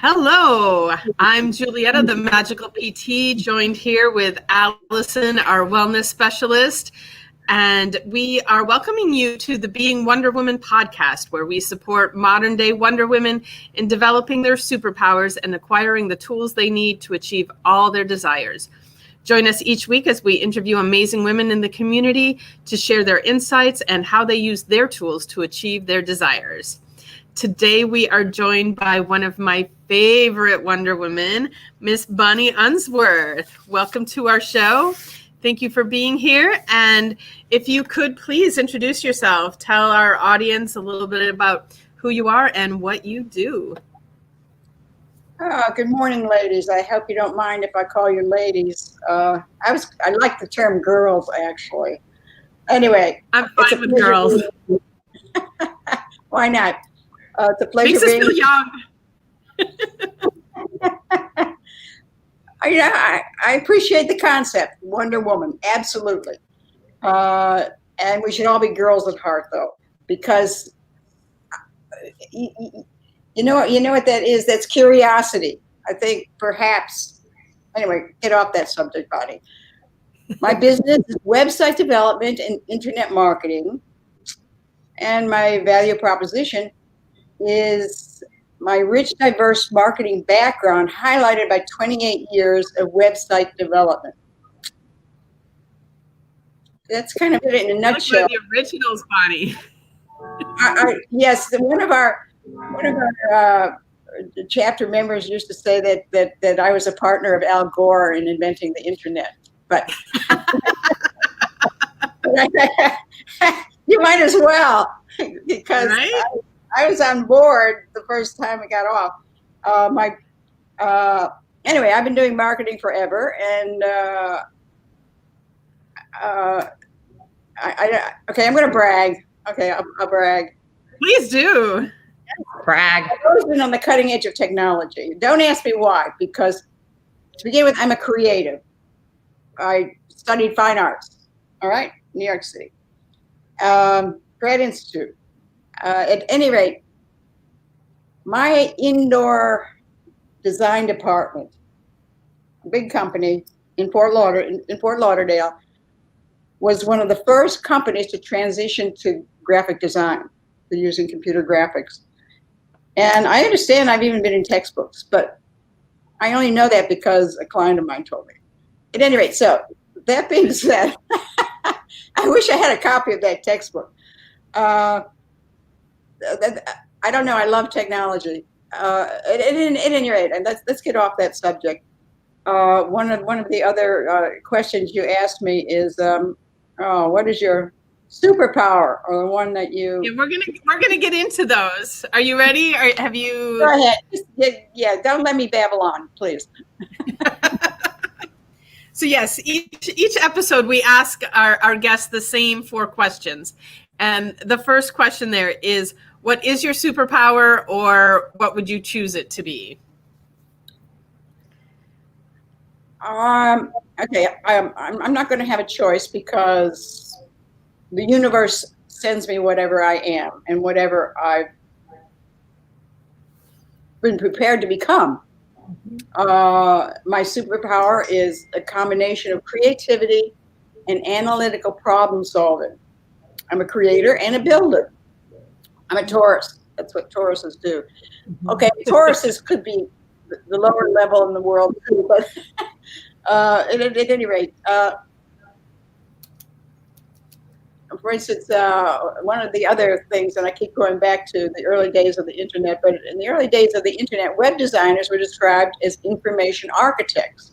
Hello, I'm Julietta, the Magical PT, joined here with Allison, our wellness specialist. And we are welcoming you to the Being Wonder Woman podcast, where we support modern day Wonder Women in developing their superpowers and acquiring the tools they need to achieve all their desires. Join us each week as we interview amazing women in the community to share their insights and how they use their tools to achieve their desires. Today, we are joined by one of my favorite Wonder Women, Miss Bonnie Unsworth. Welcome to our show. Thank you for being here. And if you could please introduce yourself, tell our audience a little bit about who you are and what you do. Good morning, ladies. I hope you don't mind if I call you ladies. I like the term girls, actually. Anyway, I'm fine with girls. Why not? It's a pleasure. Makes us feel young. I appreciate the concept, Wonder Woman, absolutely. And we should all be girls at heart, though, because you know what that is? That's curiosity. I think perhaps. Anyway, get off that subject, Bonnie. My business is website development and internet marketing, and my value proposition is my rich, diverse marketing background highlighted by 28 years of website development. That's kind of it in a nutshell. The originals, Bonnie. Yes, one of our chapter members used to say that I was a partner of Al Gore in inventing the internet. But you might as well, because right? I was on board the first time I got off. Anyway, I've been doing marketing forever, and okay, I'm going to brag. Okay, I'll brag. Please do. Brag. I've always been on the cutting edge of technology. Don't ask me why, because to begin with, I'm a creative. I studied fine arts, all right, New York City. Grad Institute. At any rate, my indoor design department, a big company in Fort Lauderdale, was one of the first companies to transition to graphic design, to using computer graphics. And I understand I've even been in textbooks, but I only know that because a client of mine told me. At any rate, so that being said, I wish I had a copy of that textbook. I don't know. I love technology. At any rate, and let's get off that subject. One of the other questions you asked me is, what is your superpower, or the one that you? Yeah, we're gonna get into those. Are you ready? Or have you? Go ahead. Yeah. Don't let me babble on, please. So yes, each episode we ask our guests the same 4 questions. And the first question there is, what is your superpower, or what would you choose it to be? Okay, I'm not going to have a choice, because the universe sends me whatever I am and whatever I've been prepared to become. My superpower is a combination of creativity and analytical problem solving. I'm a creator and a builder. I'm a Taurus. That's what Tauruses do. Okay, Tauruses could be the lower level in the world too, but at any rate, for instance, one of the other things, and I keep going back to the early days of the internet, but in the early days of the internet, web designers were described as information architects,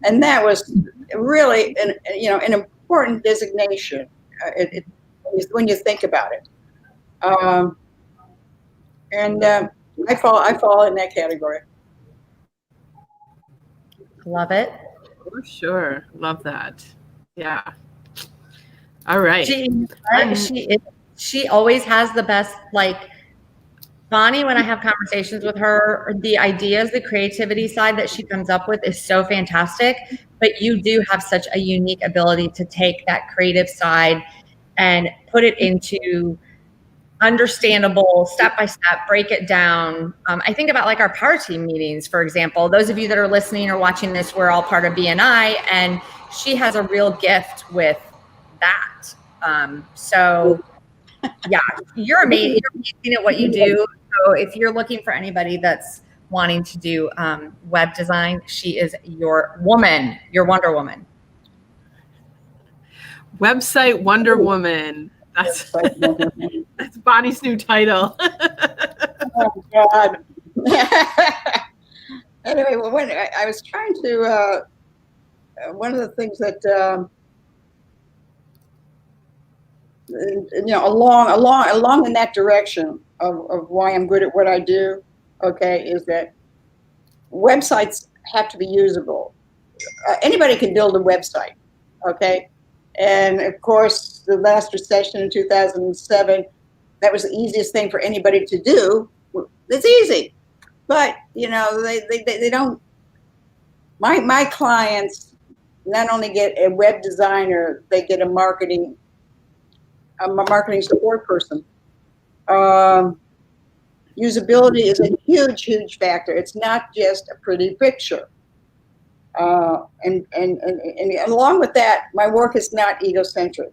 and that was really an important designation. When you think about it, and I fall in that category. Love it. For sure, love that. Yeah. All right. She always has the best, like, Bonnie, when I have conversations with her, the ideas, the creativity side that she comes up with is so fantastic, but you do have such a unique ability to take that creative side and put it into understandable, step by step, break it down. I think about like our power team meetings, for example. Those of you that are listening or watching this, we're all part of BNI, and she has a real gift with that. So yeah, you're amazing. You're amazing at what you do. So if you're looking for anybody that's wanting to do web design, she is your woman, your Wonder Woman. Website Wonder Woman. That's Bonnie's new title. Oh God. Anyway, well, when I was trying to, one of the things that along in that direction of why I'm good at what I do, okay, is that websites have to be usable. Anybody can build a website, okay? And of course, the last recession in 2007, that was the easiest thing for anybody to do. It's easy, but they don't. My clients not only get a web designer, they get a marketing support person. Usability is a huge factor. It's not just a pretty picture. And along with that, my work is not egocentric.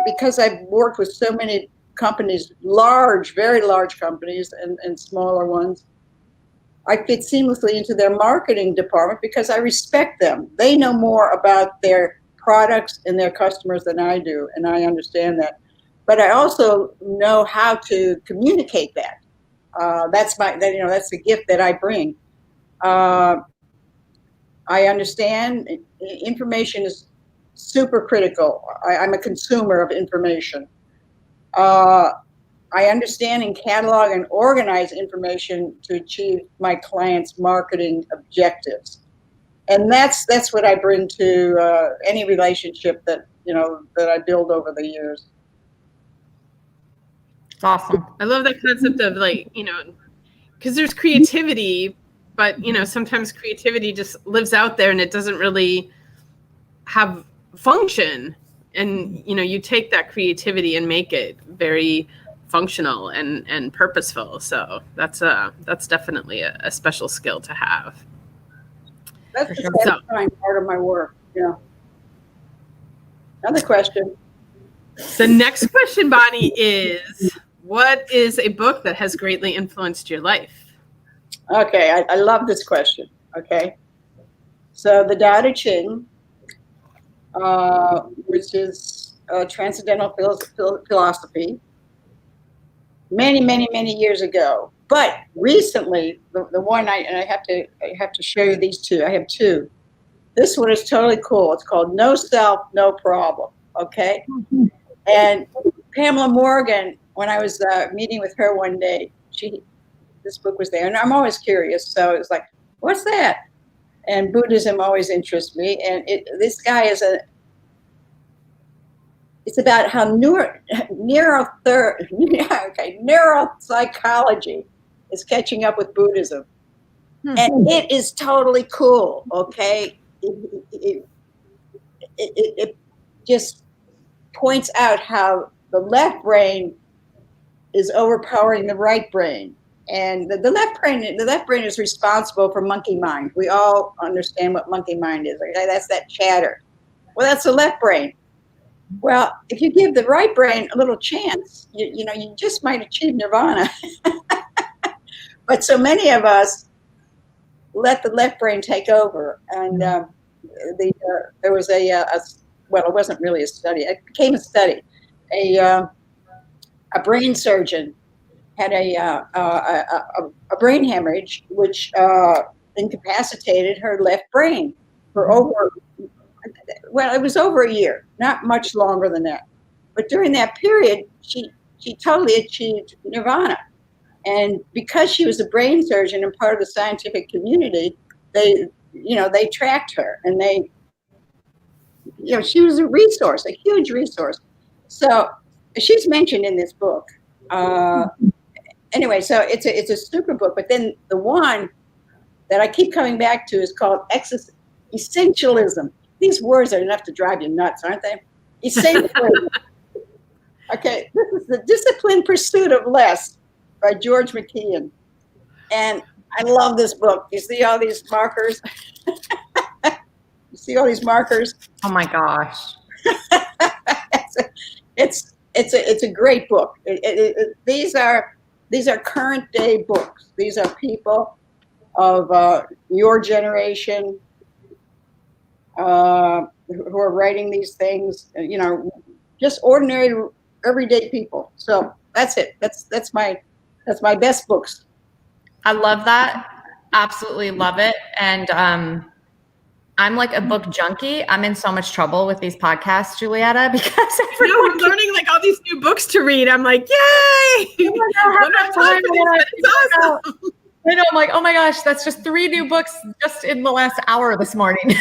Because I've worked with so many companies, very large companies and smaller ones, I fit seamlessly into their marketing department because I respect them. They know more about their products and their customers than I do, and I understand that. But I also know how to communicate that. That's the gift that I bring. I understand information is super critical. I'm a consumer of information. I understand and catalog and organize information to achieve my clients' marketing objectives. And that's what I bring to any relationship that I build over the years. It's awesome. I love that concept of because there's creativity, but sometimes creativity just lives out there and it doesn't really have function. And you take that creativity and make it very functional and purposeful. So that's definitely a special skill to have. That's the satisfying part of my work. Yeah. Another question. The next question, Bonnie, is what is a book that has greatly influenced your life? Okay, I love this question. Okay. So the Tao Te Ching, which is transcendental philosophy, many years ago. But recently, the one I have to show you these two. I have two. This one is totally cool. It's called No Self, No Problem. Okay. And Pamela Morgan, when I was meeting with her one day, this book was there, and I'm always curious. So it was like, what's that? And Buddhism always interests me. And this guy is it's about how neuropsychology is catching up with Buddhism. And it is totally cool, okay? It just points out how the left brain is overpowering the right brain. And the left brain is responsible for monkey mind. We all understand what monkey mind is. Okay? That's that chatter. Well, that's the left brain. Well, if you give the right brain a little chance, you just might achieve nirvana. But so many of us let the left brain take over. And there was well, it wasn't really a study. It became a study. A brain surgeon had a brain hemorrhage, which incapacitated her left brain for it was over a year, not much longer than that. But during that period, she totally achieved nirvana. And because she was a brain surgeon and part of the scientific community, they tracked her, and she was a resource, a huge resource. So she's mentioned in this book. Anyway, so it's a super book. But then the one that I keep coming back to is called Essentialism. These words are enough to drive you nuts, aren't they? Essentialism. Okay, this is The Disciplined Pursuit of Less by George McKeon. And I love this book. You see all these markers? You see all these markers? Oh my gosh. It's a great book. These are current day books. These are people of your generation who are writing these things. Just ordinary, everyday people. So that's it. That's my best books. I love that. Absolutely love it. And I'm like a book junkie. I'm in so much trouble with these podcasts, Julietta, because I'm learning like all these new books to read. I'm like, yay! Don't have time for these, but it's awesome. I know. I'm like, oh my gosh, that's just 3 new books just in the last hour this morning.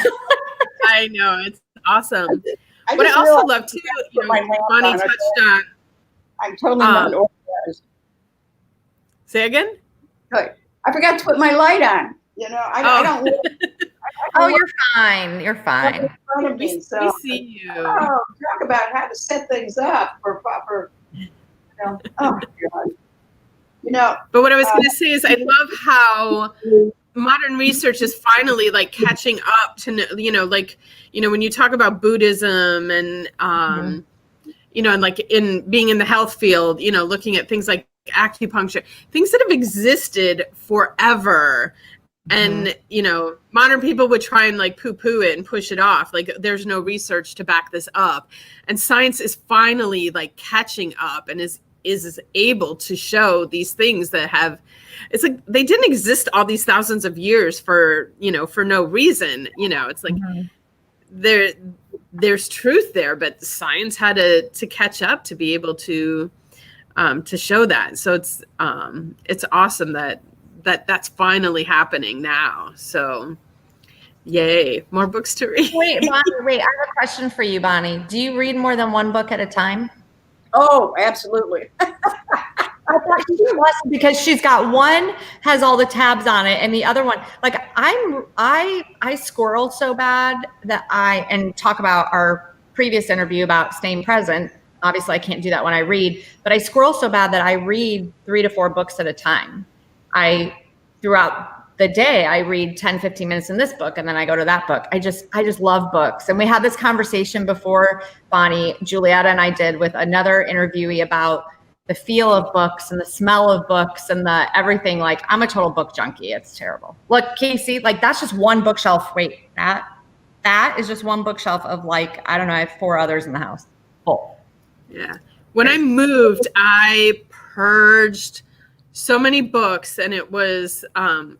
I know, it's awesome. I also love too, Bonnie touched on. I'm totally not organized. Say again? Good. I forgot to put my light on. I don't. You're fine. You're fine. In front of me, We see you. talk about how to set things up for proper. Oh my God. But what I was going to say is, I love how modern research is finally like catching up to, when you talk about Buddhism and, and like in being in the health field, looking at things like acupuncture, things that have existed forever. And, modern people would try and like poo-poo it and push it off. Like there's no research to back this up. And science is finally like catching up and is able to show these things that have, it's like they didn't exist all these thousands of years for no reason. It's like there's truth there, but science had to catch up to be able to show that. So it's awesome that's finally happening now. So yay, more books to read. Wait, Bonnie, I have a question for you, Bonnie. Do you read more than one book at a time? Oh, absolutely. I thought she was, because she's got one has all the tabs on it, and the other one, like I squirrel so bad that and talk about our previous interview about staying present. Obviously, I can't do that when I read, but I squirrel so bad that I read 3 to 4 books at a time. Throughout the day, I read 10, 15 minutes in this book, and then I go to that book. I just love books. And we had this conversation before, Bonnie, Julietta and I did with another interviewee about the feel of books and the smell of books and the everything. Like, I'm a total book junkie. It's terrible. Look, Casey, like that's just one bookshelf. Wait, that is just one bookshelf of like, I don't know, I have 4 others in the house. Full. Yeah. When I moved, I purged so many books, and it was a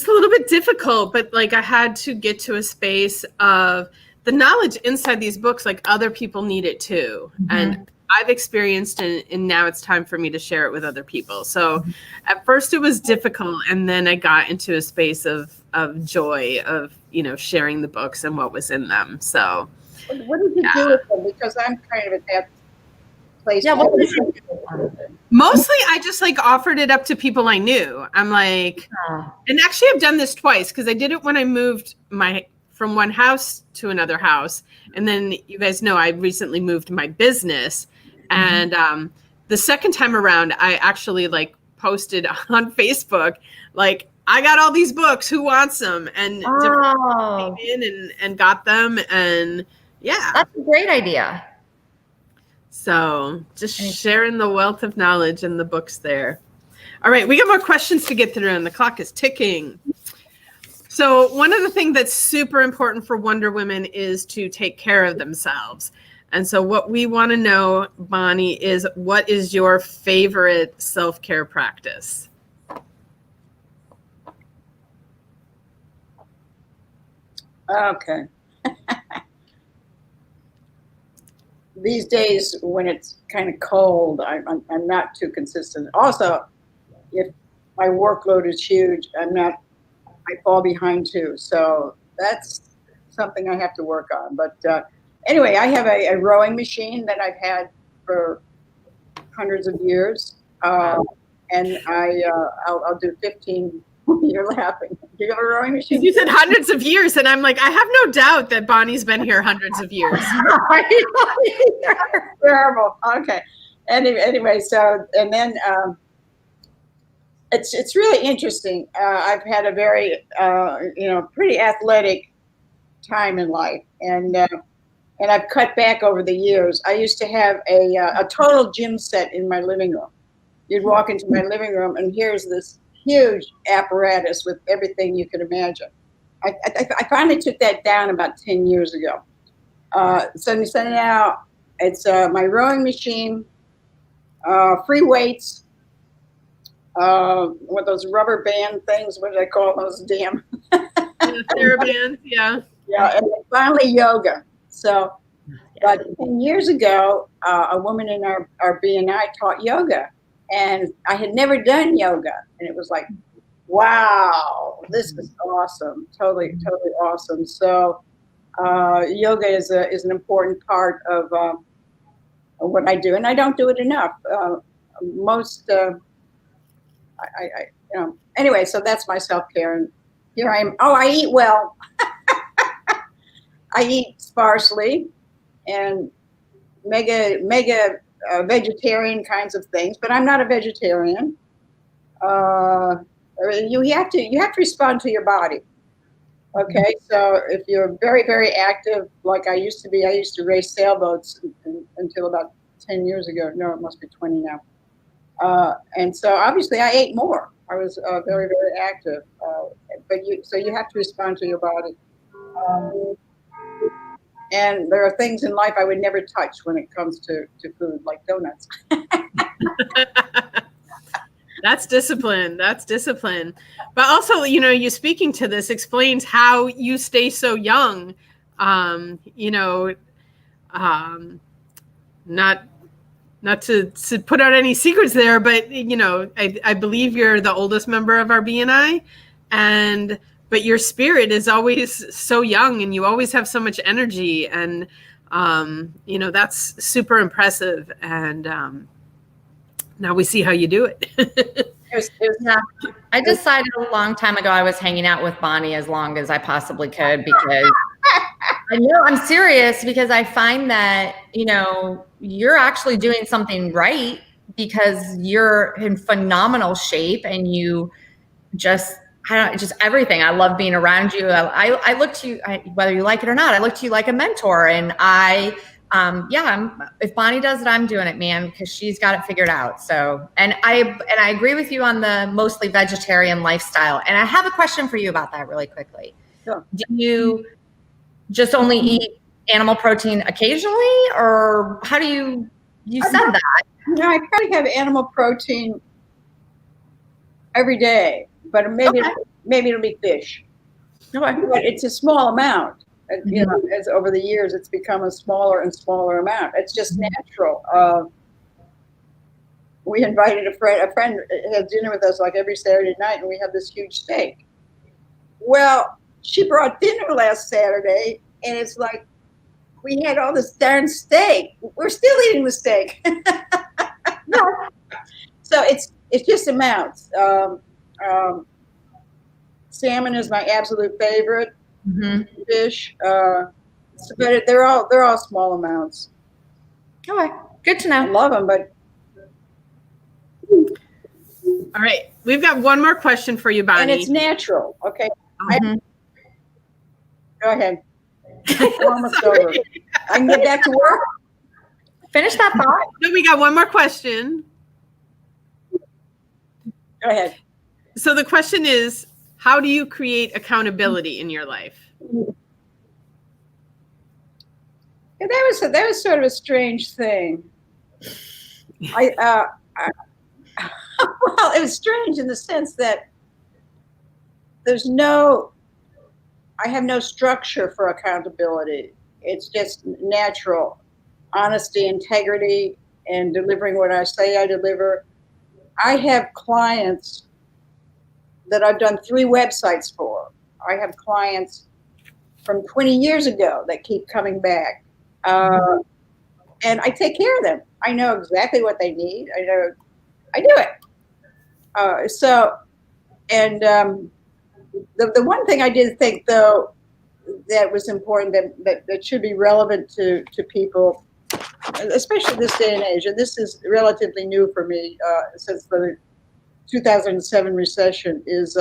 little bit difficult, but like I had to get to a space of the knowledge inside these books, like other people need it too. Mm-hmm. And I've experienced it, and now it's time for me to share it with other people. So at first it was difficult, and then I got into a space of joy of, sharing the books and what was in them. So what did you do with them? Because I'm kind of at that place. Yeah, mostly I just like offered it up to people I knew. I'm like, and actually I've done this twice, because I did it when I moved from one house to another house. And then you guys know I recently moved my business. And the second time around, I actually like posted on Facebook, like, I got all these books, who wants them? And different people came in and got them. And yeah. That's a great idea. So just sharing the wealth of knowledge and the books there. All right, we got more questions to get through, and the clock is ticking. So one of the things that's super important for Wonder Women is to take care of themselves. And so what we want to know, Bonnie, is what is your favorite self-care practice? Okay. These days, when it's kind of cold, I'm not too consistent. Also, if my workload is huge, I fall behind too. So that's something I have to work on. But anyway, I have a rowing machine that I've had for hundreds of years, and I'll do 15. You're laughing. You got a rowing machine? You said hundreds of years, and I'm like, I have no doubt that Bonnie's been here hundreds of years. Terrible. Okay. Anyway, so and then it's really interesting. I've had a very pretty athletic time in life, and I've cut back over the years. I used to have a total gym set in my living room. You'd walk into my living room, and here's this huge apparatus with everything you can imagine. I finally took that down about 10 years ago. So now it's my rowing machine, free weights, what those rubber band things, what do they call those damn? TheraBands, yeah. Yeah, and then finally yoga. So about 10 years ago, a woman in our BNI taught yoga. And I had never done yoga. And it was like, wow, this is awesome. Totally awesome. So yoga is an important part of what I do. And I don't do it enough. Anyway, so that's my self-care. And here I am. Oh, I eat well. I eat sparsely and mega vegetarian kinds of things, but I'm not a vegetarian. You have to respond to your body. Okay, so if you're very, very active, like I used to be, I used to race sailboats until about 10 years ago. No, it must be 20 now. And so obviously I ate more. I was very, very active. So you have to respond to your body. And there are things in life I would never touch when it comes to food, like donuts. That's discipline. But also, you speaking to this explains how you stay so young. Not to put out any secrets there, but I believe you're the oldest member of our BNI, but your spirit is always so young, and you always have so much energy, and that's super impressive. And now we see how you do it. Yeah. I decided a long time ago I was hanging out with Bonnie as long as I possibly could, because I know I'm serious, because I find that, you're actually doing something right, because you're in phenomenal shape, and you just everything. I love being around you. I look to you, whether you like it or not, I look to you like a mentor. And if Bonnie does it, I'm doing it, man, because she's got it figured out. So, and I agree with you on the mostly vegetarian lifestyle. And I have a question for you about that really quickly. Sure. Do you just only eat animal protein occasionally, or how do you said that? No, I try to have animal protein every day, but maybe it'll be fish. Okay. But it's a small amount. As over the years, it's become a smaller and smaller amount. It's just natural. We invited a friend had dinner with us like every Saturday night, and we have this huge steak. Well, she brought dinner last Saturday, and it's like, we had all this darn steak. We're still eating the steak. So it's just amounts. Salmon is my absolute favorite fish. But they're all small amounts. Okay, good to know. I love them, but All right, we've got one more question for you, Bonnie. and it's natural. Okay, go ahead. We're almost over. I can get back to work. Finish that thought. No, we got one more question. Go ahead. So the question is, how do you create accountability in your life? Yeah, that was sort of a strange thing. Well, it was strange in the sense that I have no structure for accountability. It's just natural. Honesty, integrity, and delivering what I say I deliver. I have clients that I've done 3 websites for. I have clients from 20 years ago that keep coming back. And I take care of them. I know exactly what they need. I do it. The one thing I did think, though, that was important, that should be relevant to people, especially this day and age, and this is relatively new for me since the 2007 recession, is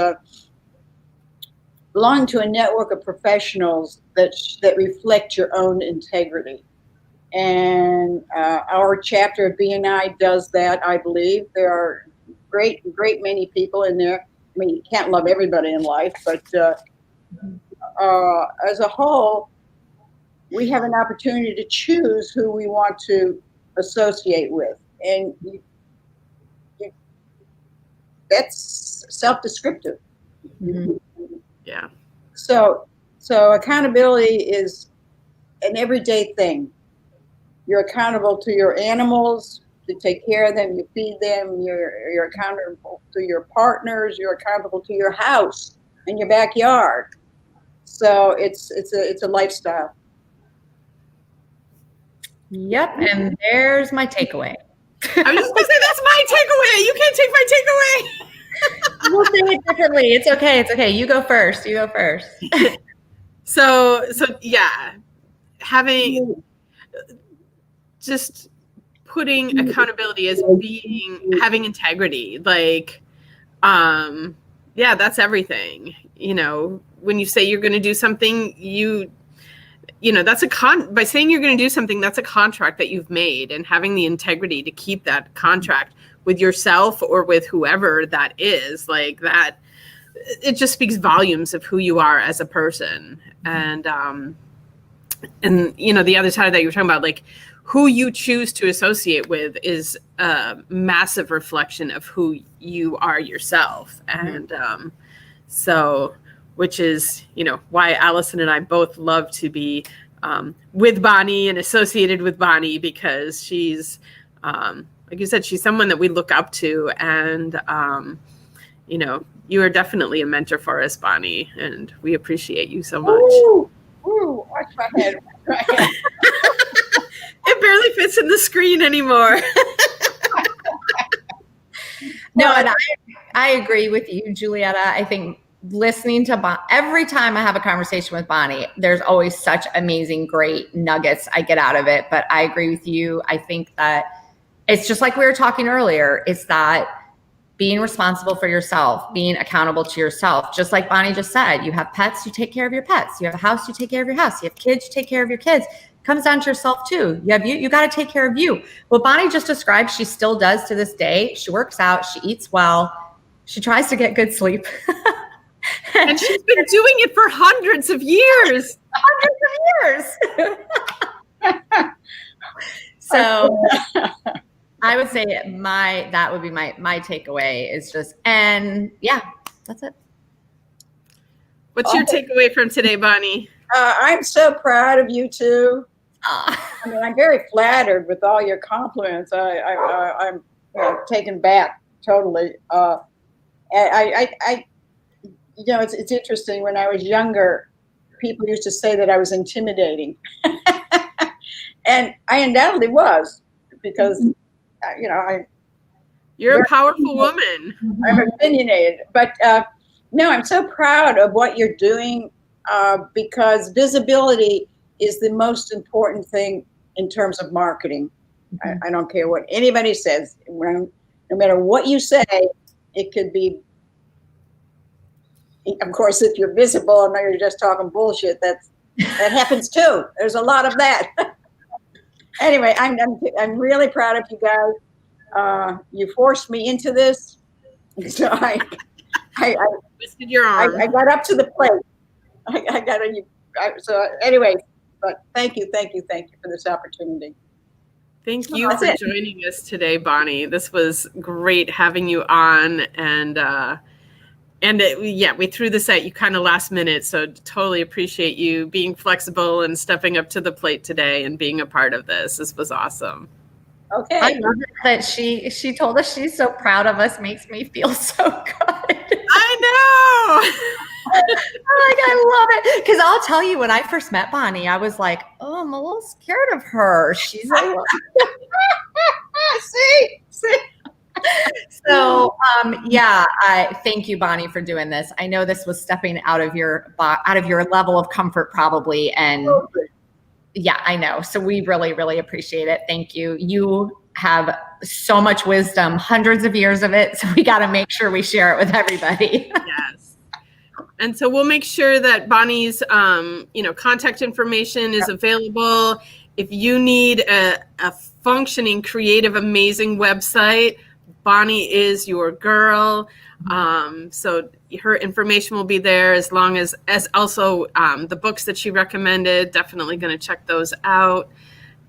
belonging to a network of professionals that reflect your own integrity. And our chapter of BNI does that, I believe. There are great many people in there. I mean, you can't love everybody in life, but as a whole, we have an opportunity to choose who we want to associate with. And that's self-descriptive. Mm-hmm. Yeah. So accountability is an everyday thing. You're accountable to your animals, to take care of them, you feed them, you're accountable to your partners, you're accountable to your house and your backyard. So it's a lifestyle. Yep, and there's my takeaway. I was just gonna say that's my takeaway. You can't take my takeaway. We'll say it differently. It's okay. It's okay. You go first. So yeah, just putting accountability as having integrity, like, yeah, that's everything. You know, when you say you're going to do something, you know, that's by saying you're going to do something, that's a contract that you've made, and having the integrity to keep that contract with yourself or with whoever that is, like that, it just speaks volumes of who you are as a person. And you know, the other side of that you were talking about, like who you choose to associate with is a massive reflection of who you are yourself. And so, which is, you know, why Allison and I both love to be with Bonnie and associated with Bonnie, because she's, like you said, she's someone that we look up to. And, you know, you are definitely a mentor for us, Bonnie, and we appreciate you so much. Ooh, watch my head. It barely fits in the screen anymore. No, and I agree with you, Julietta. I think listening to every time I have a conversation with Bonnie, there's always such amazing, great nuggets I get out of it. But I agree with you. I think that it's just like we were talking earlier. It's that being responsible for yourself, being accountable to yourself. Just like Bonnie just said, you have pets, you take care of your pets. You have a house, you take care of your house. You have kids, you take care of your kids. It comes down to yourself too. You got to take care of you. What Bonnie just described, she still does to this day. She works out, she eats well, she tries to get good sleep. And she's been doing it for hundreds of years. So I would say that would be my takeaway is just, and yeah, that's it. What's your takeaway from today, Bonnie? I'm so proud of you two. I mean, I'm very flattered with all your compliments. I'm taken back totally. You know, it's interesting. When I was younger, people used to say that I was intimidating, and I undoubtedly was, because you know you're a powerful woman. I'm opinionated, but no, I'm so proud of what you're doing, because visibility is the most important thing in terms of marketing. I don't care what anybody says. No matter what you say, it could be. Of course, if you're visible and you're just talking bullshit, that happens too. There's a lot of that. Anyway, I'm really proud of you guys. You forced me into this, so I twisted your arm. I got up to the plate. So anyway, but thank you for this opportunity. Thank you for joining us today, Bonnie. This was great having you on, we threw this at you kind of last minute, so totally appreciate you being flexible and stepping up to the plate today and being a part of this. This was awesome. Okay. I love it that she told us she's so proud of us. Makes me feel so good. I know. I love it. Because I'll tell you, when I first met Bonnie, I was like, oh, I'm a little scared of her. She's a little... See? So Thank you, Bonnie, for doing this. I know this was stepping out of your level of comfort probably. And yeah, I know. So we really, really appreciate it. Thank you. You have so much wisdom, hundreds of years of it. So we got to make sure we share it with everybody. Yes. And so we'll make sure that Bonnie's, contact information is available. If you need a functioning, creative, amazing website, Bonnie is your girl. So her information will be there, as long as also the books that she recommended. Definitely going to check those out.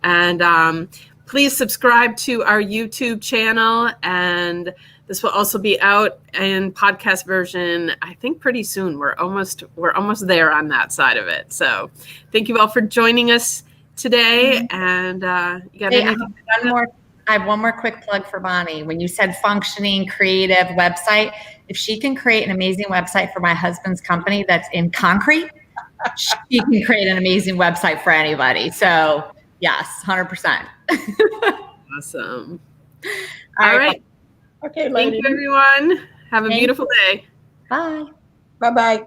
And please subscribe to our YouTube channel. And this will also be out in podcast version, I think, pretty soon. We're almost there on that side of it. So thank you all for joining us today. And you got anything? I have one more quick plug for Bonnie. When you said functioning, creative website, if she can create an amazing website for my husband's company that's in concrete, she can create an amazing website for anybody. So yes, 100%. Awesome. All right. Okay, thank you, everyone. Have a beautiful day. Bye. Bye-bye.